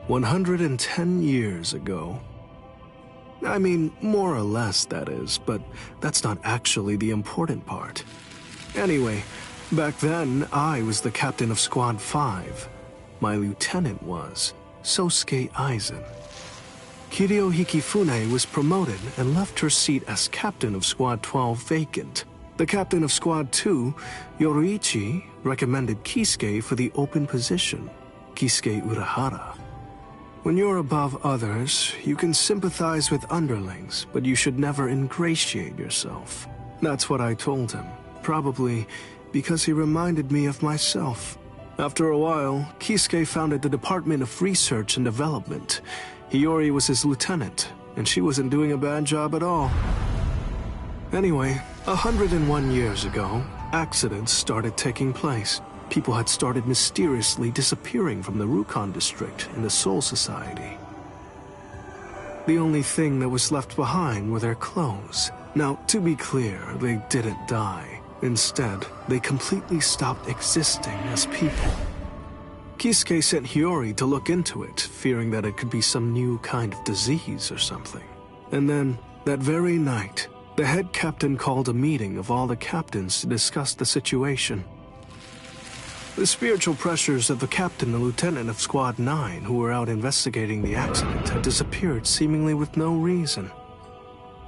110 years ago. I mean, more or less, that is, but that's not actually the important part. Anyway, back then, I was the captain of Squad 5. My lieutenant was Sosuke Aizen. Kiryo Hikifune was promoted and left her seat as captain of Squad 12 vacant. The captain of Squad 2, Yoruichi, recommended Kisuke for the open position, Kisuke Urahara. When you're above others, you can sympathize with underlings, but you should never ingratiate yourself. That's what I told him, probably because he reminded me of myself. After a while, Kisuke founded the Department of Research and Development. Hiyori was his lieutenant, and she wasn't doing a bad job at all. Anyway, 101 years ago, accidents started taking place. People had started mysteriously disappearing from the Rukon district in the Soul Society. The only thing that was left behind were their clothes. Now, to be clear, they didn't die. Instead, they completely stopped existing as people. Kisuke sent Hiyori to look into it, fearing that it could be some new kind of disease or something. And then, that very night, the head captain called a meeting of all the captains to discuss the situation. The spiritual pressures of the captain and lieutenant of Squad 9 who were out investigating the accident had disappeared seemingly with no reason.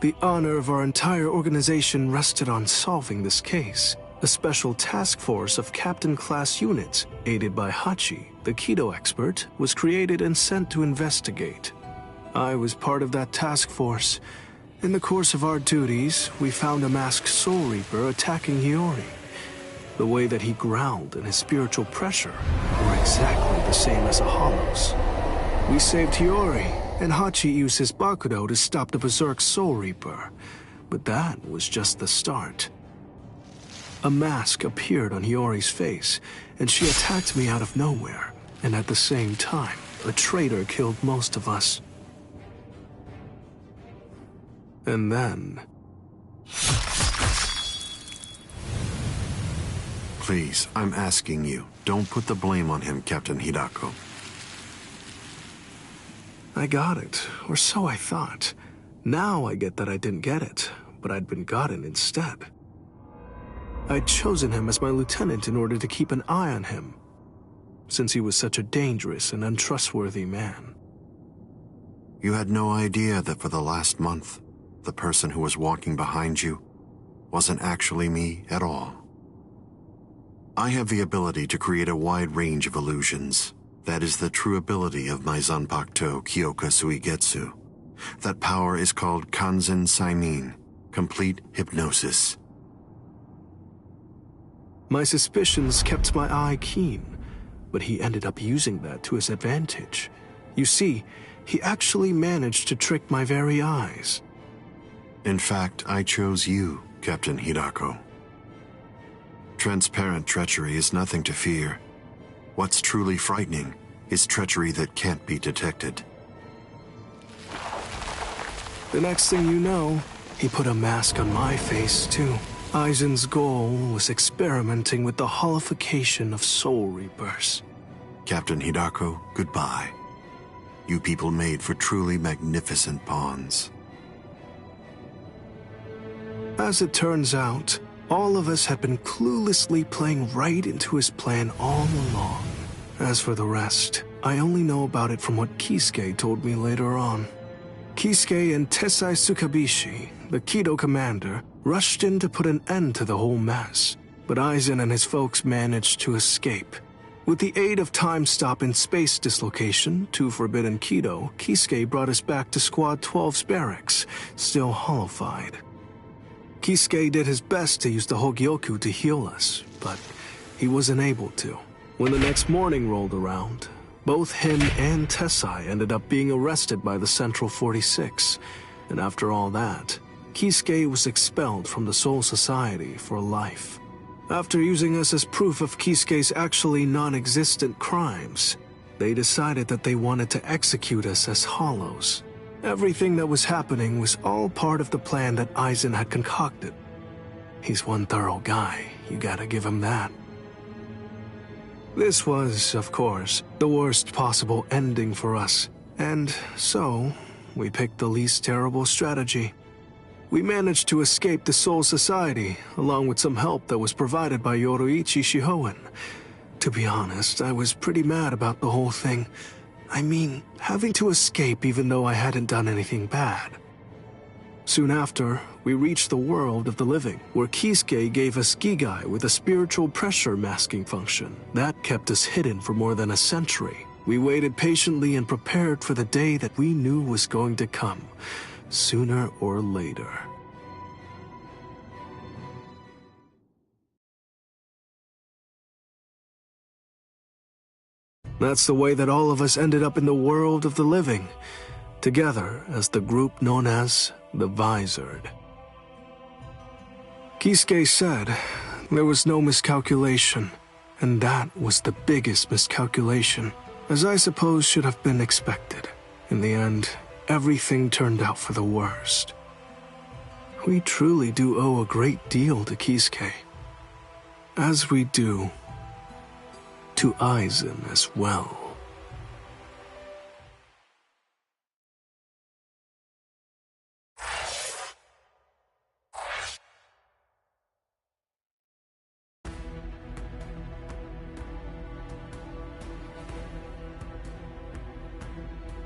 The honor of our entire organization rested on solving this case. A special task force of captain-class units, aided by Hachi, the Kido expert, was created and sent to investigate. I was part of that task force. In the course of our duties, we found a masked Soul Reaper attacking Hiyori. The way that he growled and his spiritual pressure were exactly the same as a Hollow's. We saved Hiyori, and Hachi used his Bakudo to stop the Berserk Soul Reaper. But that was just the start. A mask appeared on Hiyori's face, and she attacked me out of nowhere, and at the same time, a traitor killed most of us. And then... Please, I'm asking you, don't put the blame on him, Captain Hidako. I got it, or so I thought. Now I get that I didn't get it, but I'd been gotten instead. I'd chosen him as my lieutenant in order to keep an eye on him, since he was such a dangerous and untrustworthy man. You had no idea that for the last month, the person who was walking behind you wasn't actually me at all. I have the ability to create a wide range of illusions. That is the true ability of my Zanpakuto Kyoka Suigetsu. That power is called Kanzen Saimin, complete hypnosis. My suspicions kept my eye keen, but he ended up using that to his advantage. You see, he actually managed to trick my very eyes. In fact, I chose you, Captain Hidako. Transparent treachery is nothing to fear. What's truly frightening is treachery that can't be detected. The next thing you know, he put a mask on my face, too. Aizen's goal was experimenting with the holification of Soul Reapers. Captain Hidako, goodbye. You people made for truly magnificent pawns. As it turns out, all of us had been cluelessly playing right into his plan all along. As for the rest, I only know about it from what Kisuke told me later on. Kisuke and Tessai Tsukabishi, the Kido commander, rushed in to put an end to the whole mess, but Aizen and his folks managed to escape. With the aid of time stop and space dislocation to Forbidden Kido, Kisuke brought us back to Squad 12's barracks, still hollowified. Kisuke did his best to use the Hogyoku to heal us, but he wasn't able to. When the next morning rolled around, both him and Tessai ended up being arrested by the Central 46, and after all that, Kisuke was expelled from the Soul Society for life. After using us as proof of Kisuke's actually non-existent crimes, they decided that they wanted to execute us as Hollows. Everything that was happening was all part of the plan that Aizen had concocted. He's one thorough guy, you gotta give him that. This was, of course, the worst possible ending for us, and so we picked the least terrible strategy. We managed to escape the Soul Society, along with some help that was provided by Yoruichi Shihoen. To be honest, I was pretty mad about the whole thing. I mean, having to escape even though I hadn't done anything bad. Soon after, we reached the world of the living, where Kisuke gave us Gigai with a spiritual pressure masking function. That kept us hidden for more than a century. We waited patiently and prepared for the day that we knew was going to come, sooner or later. That's the way that all of us ended up in the world of the living, together as the group known as the Visored. Kisuke said there was no miscalculation, and that was the biggest miscalculation, as I suppose should have been expected. In the end, everything turned out for the worst. We truly do owe a great deal to Kisuke, as we do to Aizen as well.